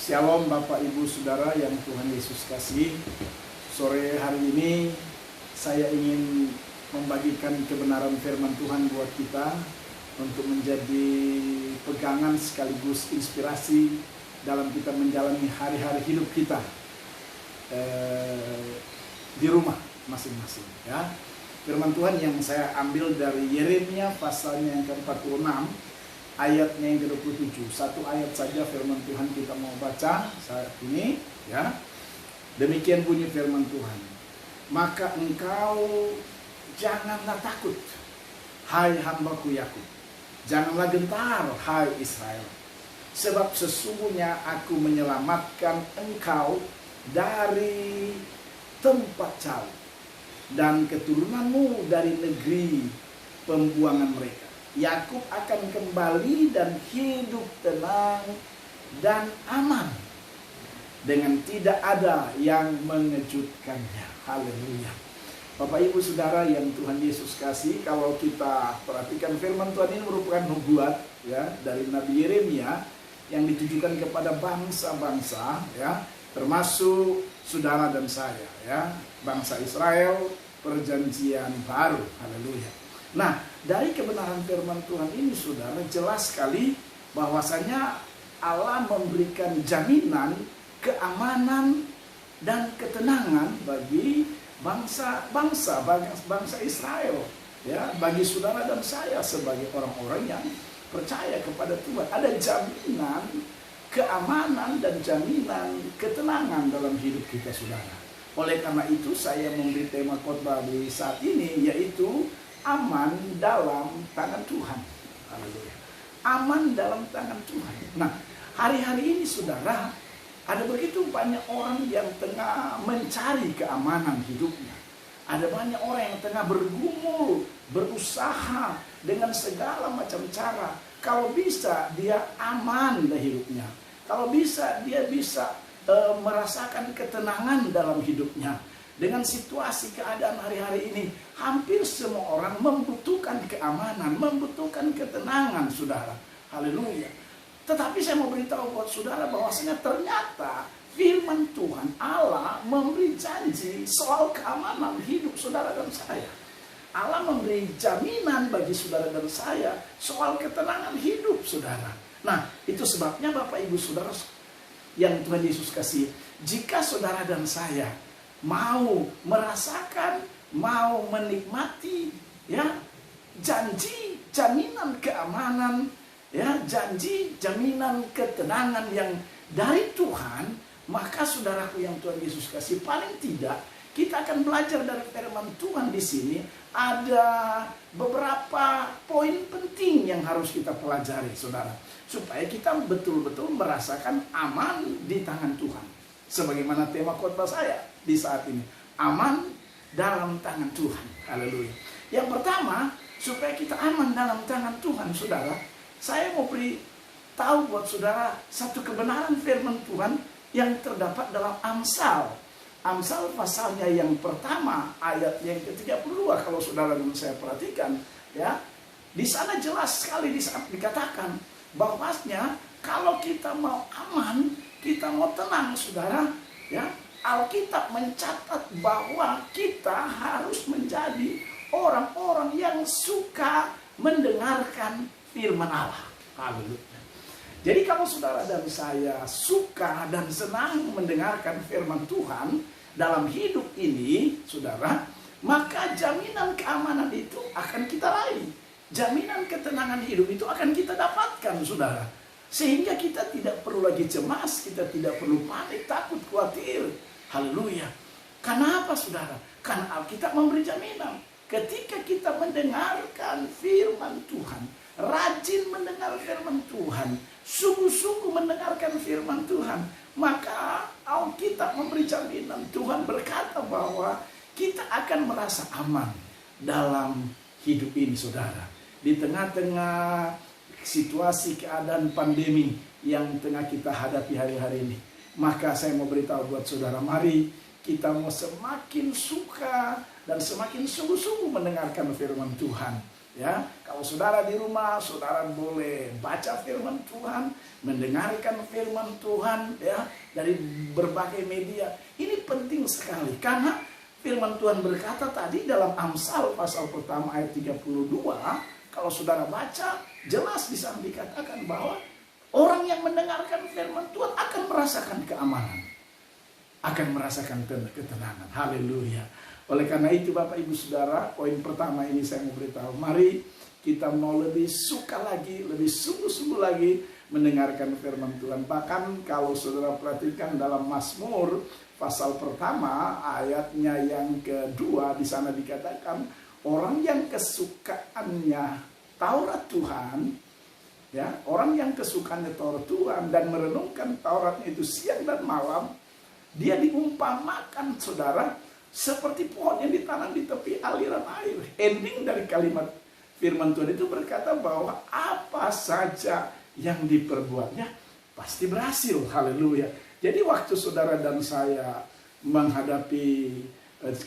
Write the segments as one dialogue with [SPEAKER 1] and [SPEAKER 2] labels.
[SPEAKER 1] Shalom Bapak Ibu Saudara yang Tuhan Yesus kasih. Sore hari ini saya ingin membagikan kebenaran firman Tuhan buat kita untuk menjadi pegangan sekaligus inspirasi dalam kita menjalani hari-hari hidup kita di rumah masing-masing, ya. Firman Tuhan yang saya ambil dari Yeremia pasalnya yang ke-46 ayatnya yang ke-27. Satu ayat saja firman Tuhan kita mau baca saat ini, ya. Demikian bunyi firman Tuhan. Maka engkau janganlah takut, hai hambaku Yakub. Janganlah gentar, hai Israel. Sebab sesungguhnya aku menyelamatkan engkau dari tempat jauh dan keturunanmu dari negeri pembuangan mereka. Yakub akan kembali dan hidup tenang dan aman dengan tidak ada yang mengejutkannya. Haleluya. Bapak Ibu Saudara yang Tuhan Yesus kasih, kalau kita perhatikan firman Tuhan ini merupakan nubuat, ya, dari Nabi Yeremia yang ditujukan kepada bangsa-bangsa, ya, termasuk saudara dan saya, ya, bangsa Israel perjanjian baru. Haleluya. Nah, dari kebenaran firman Tuhan ini, saudara, jelas sekali bahwasanya Allah memberikan jaminan keamanan dan ketenangan bagi bangsa Israel, ya, bagi saudara dan saya sebagai orang-orang yang percaya kepada Tuhan. Ada jaminan keamanan dan jaminan ketenangan dalam hidup kita, saudara. Oleh karena itu saya memberi tema khotbah di saat ini, yaitu aman dalam tangan Tuhan. Haleluya. Aman dalam tangan Tuhan. Nah, hari-hari ini, saudara, ada begitu banyak orang yang tengah mencari keamanan hidupnya. Ada banyak orang yang tengah bergumul, berusaha dengan segala macam cara. Kalau bisa dia aman dalam hidupnya. Kalau bisa dia bisa merasakan ketenangan dalam hidupnya. Dengan situasi keadaan hari-hari ini, hampir semua orang membutuhkan keamanan, membutuhkan ketenangan, saudara. Haleluya. Tetapi saya mau beritahu buat saudara bahwasanya ternyata firman Tuhan Allah memberi janji soal keamanan hidup saudara dan saya. Allah memberi jaminan bagi saudara dan saya soal ketenangan hidup saudara. Nah, itu sebabnya Bapak Ibu Saudara yang Tuhan Yesus kasih, jika saudara dan saya mau merasakan, mau menikmati, ya, janji jaminan keamanan, ya, janji jaminan ketenangan yang dari Tuhan, maka saudaraku yang Tuhan Yesus kasih, paling tidak kita akan belajar dari firman Tuhan di sini. Ada beberapa poin penting yang harus kita pelajari, saudara, supaya kita betul-betul merasakan aman di tangan Tuhan. Sebagaimana tema khotbah saya di saat ini, aman dalam tangan Tuhan. Haleluya. Yang pertama, supaya kita aman dalam tangan Tuhan, saudara, saya mau beri tahu buat saudara satu kebenaran firman Tuhan yang terdapat dalam Amsal. Amsal pasalnya yang pertama ayat yang ke-32, kalau saudara dan saya perhatikan, ya, di sana jelas sekali dikatakan bahwasanya kalau kita mau aman, kita mau tenang, saudara, ya, Alkitab mencatat bahwa kita harus menjadi orang-orang yang suka mendengarkan firman Allah. Haleluya. Jadi kalau saudara dan saya suka dan senang mendengarkan firman Tuhan dalam hidup ini, saudara, maka jaminan keamanan itu akan kita raih. Jaminan ketenangan hidup itu akan kita dapatkan, saudara. Sehingga kita tidak perlu lagi cemas, kita tidak perlu panik, takut, khawatir. Haleluya. Kenapa, saudara? Karena Alkitab memberi jaminan. Ketika kita mendengarkan firman Tuhan, rajin mendengar firman Tuhan, sungguh-sungguh mendengarkan firman Tuhan, maka Alkitab memberi jaminan. Tuhan berkata bahwa kita akan merasa aman dalam hidup ini, saudara. Di tengah-tengah situasi keadaan pandemi yang tengah kita hadapi hari-hari ini, maka saya mau beritahu buat saudara, mari kita mau semakin suka dan semakin sungguh-sungguh mendengarkan firman Tuhan. Ya, kalau saudara di rumah, saudara boleh baca firman Tuhan, mendengarkan firman Tuhan ya dari berbagai media. Ini penting sekali karena firman Tuhan berkata tadi dalam Amsal pasal pertama ayat 32, kalau saudara baca jelas di sana dikatakan bahwa orang yang mendengarkan firman Tuhan akan merasakan keamanan, akan merasakan ketenangan. Haleluya. Oleh karena itu Bapak Ibu Saudara, poin pertama ini saya mau beritahu, mari kita mau lebih suka lagi, lebih sungguh-sungguh lagi mendengarkan firman Tuhan. Bahkan kalau saudara perhatikan dalam Mazmur pasal pertama ayatnya yang kedua, di sana dikatakan orang yang kesukaannya Taurat Tuhan, ya, orang yang kesukaannya Taurat Tuhan dan merenungkan Tauratnya itu siang dan malam, dia diumpamakan saudara seperti pohon yang ditanam di tepi aliran air. Ending dari kalimat firman Tuhan itu berkata bahwa apa saja yang diperbuatnya pasti berhasil. Haleluya. Jadi waktu saudara dan saya menghadapi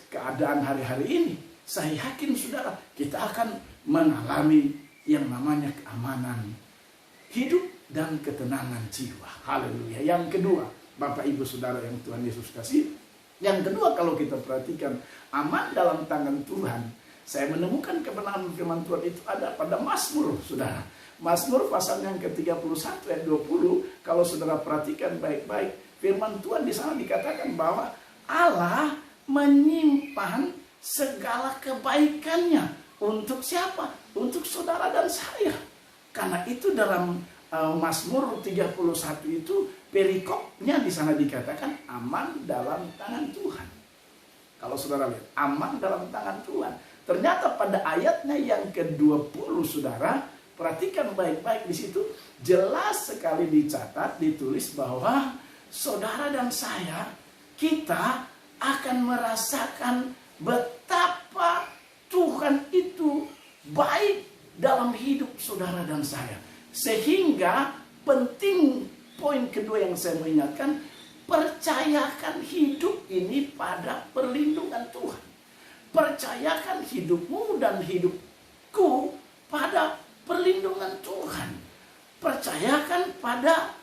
[SPEAKER 1] keadaan hari-hari ini, saya yakin saudara kita akan mengalami yang namanya keamanan hidup dan ketenangan jiwa. Haleluya. Yang kedua, Bapak Ibu Saudara yang Tuhan Yesus kasih, yang kedua kalau kita perhatikan aman dalam tangan Tuhan, saya menemukan kebenaran firman Tuhan itu ada pada Mazmur, saudara. Mazmur pasal yang ke-31 ayat 20, kalau saudara perhatikan baik-baik, firman Tuhan di sana dikatakan bahwa Allah menyimpan segala kebaikannya untuk siapa? Untuk saudara dan saya. Karena itu dalam Mazmur 31 itu perikopnya di sana dikatakan aman dalam tangan Tuhan. Kalau saudara lihat, aman dalam tangan Tuhan. Ternyata pada ayatnya yang ke-20 saudara, perhatikan baik-baik di situ, jelas sekali dicatat, ditulis bahwa saudara dan saya, kita akan merasakan betapa Tuhan itu baik dalam hidup saudara dan saya. Sehingga penting poin kedua yang saya mau ingatkan, percayakan hidup ini pada perlindungan Tuhan. Percayakan hidupmu dan hidupku pada perlindungan Tuhan. Percayakan pada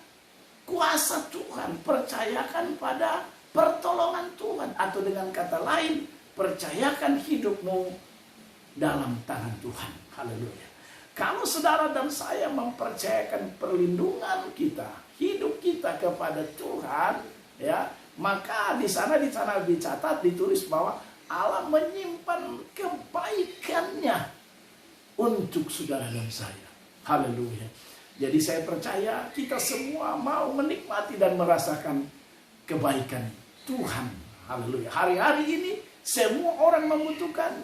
[SPEAKER 1] kuasa Tuhan. Percayakan pada pertolongan Tuhan. Atau dengan kata lain, percayakan hidupmu dalam tangan Tuhan. Haleluya. Kalau saudara dan saya mempercayakan perlindungan kita, hidup kita kepada Tuhan, ya, maka di sana dicatat, ditulis bahwa Allah menyimpan kebaikannya untuk saudara dan saya. Haleluya. Jadi saya percaya kita semua mau menikmati dan merasakan kebaikan Tuhan. Haleluya. Hari-hari ini semua orang membutuhkan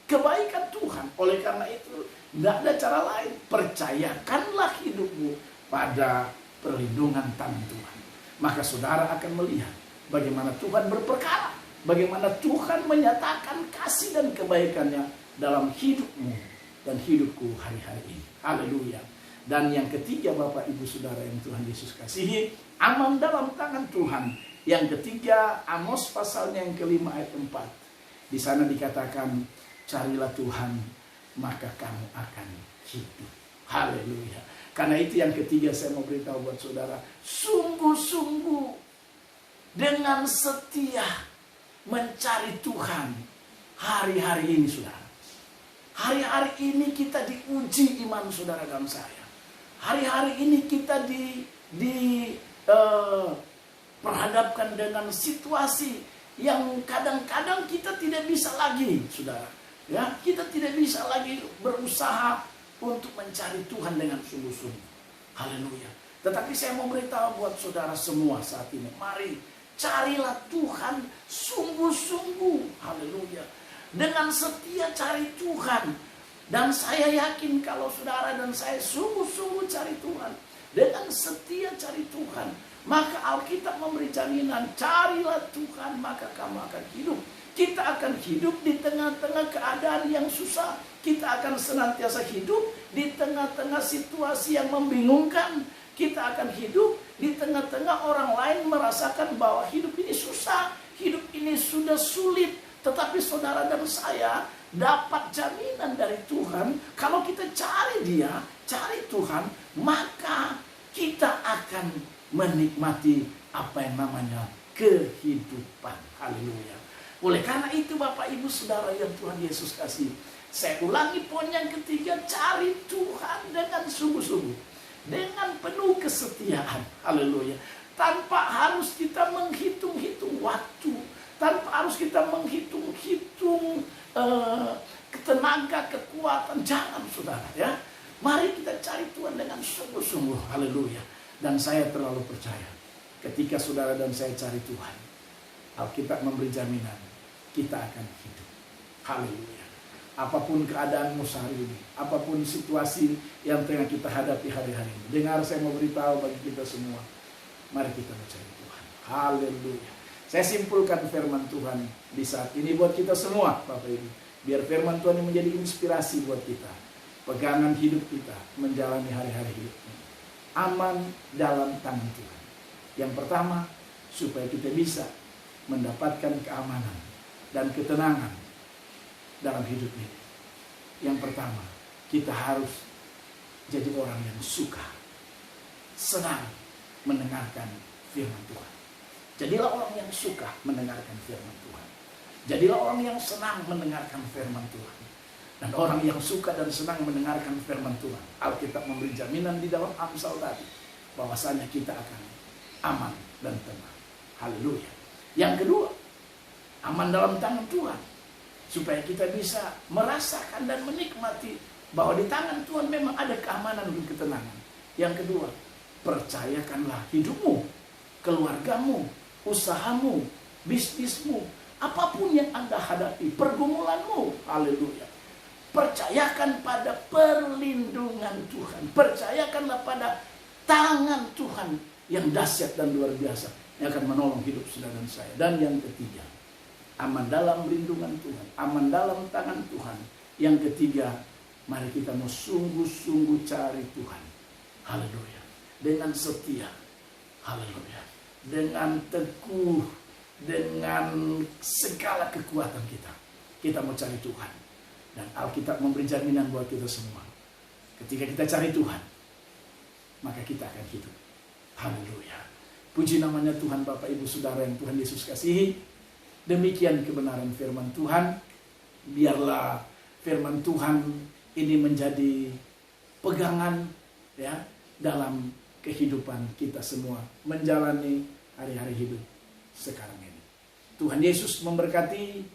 [SPEAKER 1] kebaikan Tuhan. Oleh karena itu, tidak ada cara lain. Percayakanlah hidupmu pada perlindungan tangan Tuhan. Maka saudara akan melihat bagaimana Tuhan berperkara. Bagaimana Tuhan menyatakan kasih dan kebaikannya dalam hidupmu dan hidupku hari-hari ini. Haleluya. Dan yang ketiga Bapak Ibu Saudara yang Tuhan Yesus kasihi, aman dalam tangan Tuhan. Yang ketiga, Amos pasalnya yang kelima ayat 4. Di sana dikatakan, carilah Tuhan, maka kamu akan hidup. Haleluya. Karena itu yang ketiga saya mau beritahu buat saudara, sungguh-sungguh dengan setia mencari Tuhan hari-hari ini saudara. Hari-hari ini kita diuji iman saudara dan saya. Hari-hari ini kita perhadapkan dengan situasi yang kadang-kadang kita tidak bisa lagi saudara. Ya, kita tidak bisa lagi berusaha untuk mencari Tuhan dengan sungguh-sungguh. Haleluya. Tetapi saya mau beritahu buat saudara semua saat ini, mari carilah Tuhan sungguh-sungguh. Haleluya. Dengan setia cari Tuhan. Dan saya yakin kalau saudara dan saya sungguh-sungguh cari Tuhan, dengan setia cari Tuhan, maka Alkitab memberi jaminan, carilah Tuhan maka kamu akan hidup. Kita akan hidup di tengah-tengah keadaan yang susah. Kita akan senantiasa hidup di tengah-tengah situasi yang membingungkan. Kita akan hidup di tengah-tengah orang lain merasakan bahwa hidup ini susah, hidup ini sudah sulit. Tetapi saudara dan saya dapat jaminan dari Tuhan. Kalau kita cari Dia, cari Tuhan, maka kita akan menikmati apa yang namanya kehidupan. Haleluya. Oleh karena itu Bapak Ibu Saudara yang Tuhan Yesus kasih, saya ulangi poin yang ketiga, cari Tuhan dengan sungguh-sungguh, dengan penuh kesetiaan. Haleluya. Tanpa harus kita menghitung-hitung waktu, tanpa harus kita menghitung-hitung tenaga, kekuatan. Jangan saudara ya. Mari kita cari Tuhan dengan sungguh-sungguh. Haleluya. Dan saya terlalu percaya, ketika saudara dan saya cari Tuhan, Alkitab memberi jaminan, kita akan hidup. Haleluya. Apapun keadaanmu sehari ini, apapun situasi yang tengah kita hadapi hari-hari ini, dengar saya mau beritahu bagi kita semua, mari kita mencari Tuhan. Haleluya. Saya simpulkan firman Tuhan di saat ini buat kita semua, Bapak Ibu. Biar firman Tuhan ini menjadi inspirasi buat kita. Pegangan hidup kita menjalani hari-hari hidup ini. Aman dalam tangan Tuhan. Yang pertama, supaya kita bisa mendapatkan keamanan dan ketenangan dalam hidup ini. Yang pertama, kita harus jadi orang yang suka, senang mendengarkan firman Tuhan. Jadilah orang yang suka mendengarkan firman Tuhan. Jadilah orang yang senang mendengarkan firman Tuhan. Dan orang yang suka dan senang mendengarkan firman Tuhan, Alkitab memberi jaminan di dalam Amsal tadi, bahwasanya kita akan aman dan tenang. Haleluya. Yang kedua, aman dalam tangan Tuhan, supaya kita bisa merasakan dan menikmati bahwa di tangan Tuhan memang ada keamanan dan ketenangan. Yang kedua, percayakanlah hidupmu, keluargamu, usahamu, bisnismu, apapun yang Anda hadapi, pergumulanmu. Haleluya. Percayakan pada perlindungan Tuhan. Percayakanlah pada tangan Tuhan yang dahsyat dan luar biasa, yang akan menolong hidup saudara dan saya. Dan yang ketiga, aman dalam lindungan Tuhan, aman dalam tangan Tuhan. Yang ketiga, mari kita mau sungguh-sungguh cari Tuhan. Haleluya. Dengan setia. Haleluya. Dengan teguh, dengan segala kekuatan kita. Kita mau cari Tuhan. Dan Alkitab memberi jaminan buat kita semua. Ketika kita cari Tuhan, maka kita akan hidup. Haleluya. Puji namanya Tuhan, Bapak Ibu Saudara yang Tuhan Yesus kasihi. Demikian kebenaran firman Tuhan. Biarlah firman Tuhan ini menjadi pegangan ya dalam kehidupan kita semua menjalani hari-hari hidup sekarang ini. Tuhan Yesus memberkati